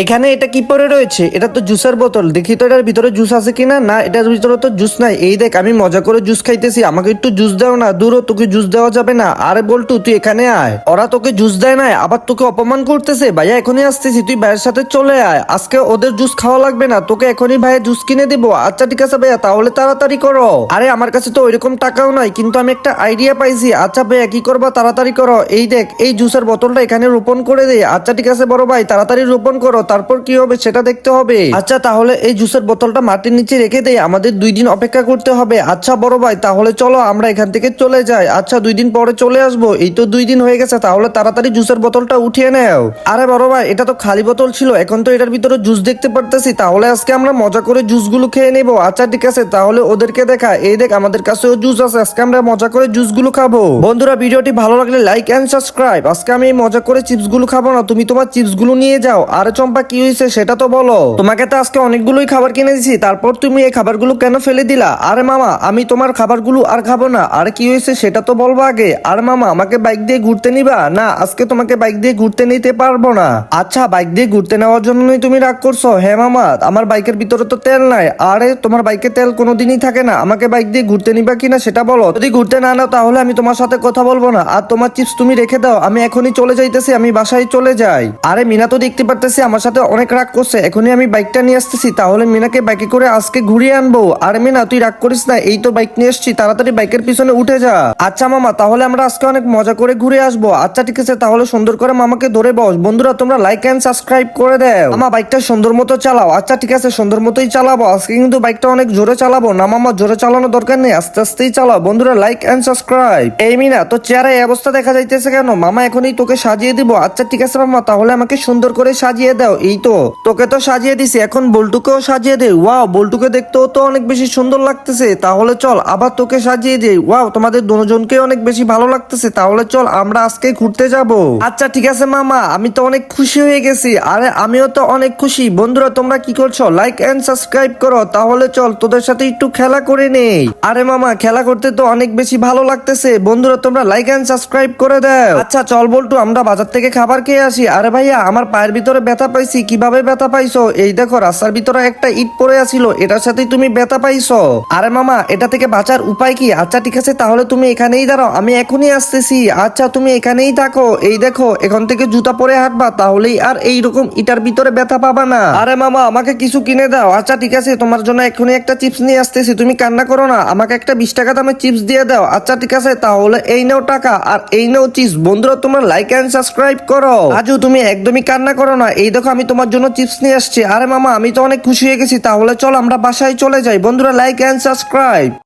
এখানে এটা কি পরে রয়েছে? এটা তো জুসের বোতল। দেখি তো এটার ভিতরে জুস আছে কিনা। না, এটার ভিতরে তো জুস নাই। এই দেখ, আমি মজা করে জুস খাইতেছি, আমাকে একটু জুস দাও না। দূর হ, তোকে জুস দেওয়া যাবে না। আরে বল্টু, তুই এখানে আয়। ওরা তোকে জুস দেয় না, আবার তোকে অপমান করতেছে। ভাইয়া এখনই আসতেছি, তুই ভাইয়ের সাথে চলে আয়। আজকে ওদের জুস খাওয়া লাগবে না, তোকে এখনই ভাইয়া জুস কিনে দেবো। আচ্ছা ঠিক আছে ভাইয়া, তাহলে তাড়াতাড়ি করো। আরে আমার কাছে তো ওইরকম টাকাও নাই, কিন্তু আমি একটা আইডিয়া পাইছি। আচ্ছা ভাইয়া কি করবা, তাড়াতাড়ি করো। এই দেখ, এই জুসের বোতলটা এখানে রোপণ করে দে। আচ্ছা ঠিক আছে বড় ভাই, তাড়াতাড়ি রোপণ করো, তারপর কি হবে সেটা দেখতে হবে। আচ্ছা তাহলে এই জুসের বোতলটা মাটির নিচে রেখে দেই, আমাদের 2 দিন অপেক্ষা করতে হবে। আচ্ছা বড় ভাই, তাহলে চলো আমরা এখান থেকে চলে যাই। আচ্ছা 2 দিন পরে চলে আসবো। এই তো 2 দিন হয়ে গেছে, তাহলে তাড়াতাড়ি জুসের বোতলটা উঠিয়ে নাও। আরে বড় ভাই, এটা তো খালি বোতল ছিল, এখন তো এটার ভিতরে জুস দেখতে পারতেছি। তাহলে আজকে আমরা মজা করে জুসগুলো খেয়ে নেবো। আচ্ছা ঠিক আছে, তাহলে ওদেরকে দেখা। এই দেখ, আমাদের কাছেও জুস আছে, আজকে আমরা মজা করে জুসগুলো খাবো। বন্ধুরা, ভিডিওটি ভালো লাগলে লাইক এন্ড সাবস্ক্রাইব। আজকে আমি এই মজা করে চিপসগুলো খাবো না, তুমি তোমার চিপসগুলো নিয়ে যাও। আরে চম্পা, কি হয়েছে সেটা তো বলো। তোমাকে তো আজকে অনেকগুলোই খাবার কিনে দিছি, তারপর তুমি এই খাবারগুলো কেন ফেলে দিলা? আরে মামা, আমি তোমার খাবারগুলো আর খাবো না। আরে কি হয়েছে সেটা তো বলবো আগে। আর মামা, আমাকে বাইক দিয়ে ঘুরতে নিবা? না, আজকে তোমাকে বাইক দিয়ে ঘুরতে নিতে পারবো না। আচ্ছা, বাইক দিয়ে ঘুরতে নেওয়ার জন্যই তুমি রাগ করছো? হ্যাঁ মামা, আমার বাইকের ভিতরে তো তেল নাই। আরে তোমার বাইকে তেল কোনোদিনই থাকে না, আমাকে বাইক দিয়ে ঘুরতে নিবা কিনা সেটা বলো। যদি ঘুরতে না নাও তাহলে আমি তোমার সাথে কথা বলবো না। আর তোমার চিপস তুমি রেখে দাও, আমি এখনই চলে যাইতেছি, আমি বাসায় চলে যাই। আরে মিনা তো দেখতে পারতেছি আমার সাথে অনেক রাগ করছে, এখনই আমি বাইকটা নিয়ে আসতেছি, তাহলে মিনাকে বাইকে করে আজকে ঘুরিয়ে আনবো। আরে মিনা, তুই রাগ করিস না, এই তো বাইক নিয়ে এসছি, তাড়াতাড়ি বাইকের পিছনে উঠে যা। আচ্ছা মামা, তাহলে আমরা আজকে অনেক মজা করে ঘুরে আসবো। আচ্ছা ঠিক আছে, তাহলে সুন্দর করে মামাকে ধরে বস। বন্ধুরা, তোমরা লাইক এন্ড সাবস্ক্রাইব করে দাও। মামা বাইকটা সুন্দর মতো চালাও। আচ্ছা ঠিক আছে, সুন্দর মতোই চালাবো। আজকে কিন্তু বাইকটা অনেক জোরে চালাবো না মামা, জোরে চালানো দরকার নেই, আস্তে আস্তেই চালাও। বন্ধুরা, লাইক এন্ড সাবস্ক্রাইব। এই মিনা, তো চেহারা এই অবস্থা দেখা যাইতেছে কেন? মামা এখনই তোকে সাজিয়ে দিব। আচ্ছা ঠিক আছে মামা, তাহলে আমাকে সুন্দর করে সাজিয়ে দাও। এই তো তোকে তো সাজিয়ে দিছি, এখন বল্টুকেও সাজিয়ে দে। ওয়াও, বল্টুকে দেখতেও তো অনেক বেশি সুন্দর লাগতেছে। তাহলে চল আবার তোকে সাজিয়ে দেই। ওয়াও, তোমাদের দুজনকে অনেক বেশি ভালো লাগতেছে, তাহলে চল আমরা আজকে ঘুরতে যাব। আচ্ছা ঠিক আছে মামা, আমি তো অনেক খুশি হয়ে গেছি। আরে আমিও তো অনেক খুশি। বন্ধুরা, তোমরা কি করছো? লাইক এন্ড সাবস্ক্রাইব করো। তাহলে চল তোদের সাথে একটু খেলা করে নেই। আরে মামা, খেলা করতে তো অনেক বেশি ভালো লাগতেছে। বন্ধুরা, তোমরা লাইক এন্ড সাবস্ক্রাইব করে দাও। আচ্ছা চল বল্টু, আমরা বাজার থেকে খাবার খেয়ে আসি। আরে ভাইয়া, আমার পায়ের ভিতরে ব্যথা পাইছি। কিভাবে ব্যথা পাইছো? এই দেখো, রাস্তার ভিতরে একটা ইট পড়ে আছিল, এটার সাথেই তুমি ব্যথা পাইছো। আরে মামা, এটা থেকে বাঁচার উপায় কি? আচ্ছা ঠিক আছে, তাহলে তুমি এখানেই দাঁড়াও, আমি এখনই আসতেছি। আচ্ছা তুমি এখানেই থাকো। এই দেখো, এখান থেকে জুতা পরে হাঁটবা, তাহলেই আর এইরকম ইটার ভিতরে ব্যথা পাবা না। আরে মামা, আমাকে কিছু কিনে দাও। আচ্ছা ঠিক আছে, তোমার জন্য এখনই একটা চিপস নিয়ে আসতেছি, তুমি কান্না করো না, আমাকে একটা 20 টাকা দামের চিপস দিয়ে দাও। আচ্ছা ঠিক আছে, তাহলে এই নাও টাকা, আর এই নাও চিপস। বন্ধুরা, তোমরা লাইক এন্ড সাবস্ক্রাইব করো। আজু, তুমি একদমই কান্না করো না, এই দেখো আমি তোমার জন্য চিপস নিয়ে আসছি। আরে মামা, আমি তো অনেক খুশি হয়ে গেছি, তাহলে চল আমরা বাসায় চলে যাই। বন্ধুরা, লাইক এন্ড সাবস্ক্রাইব।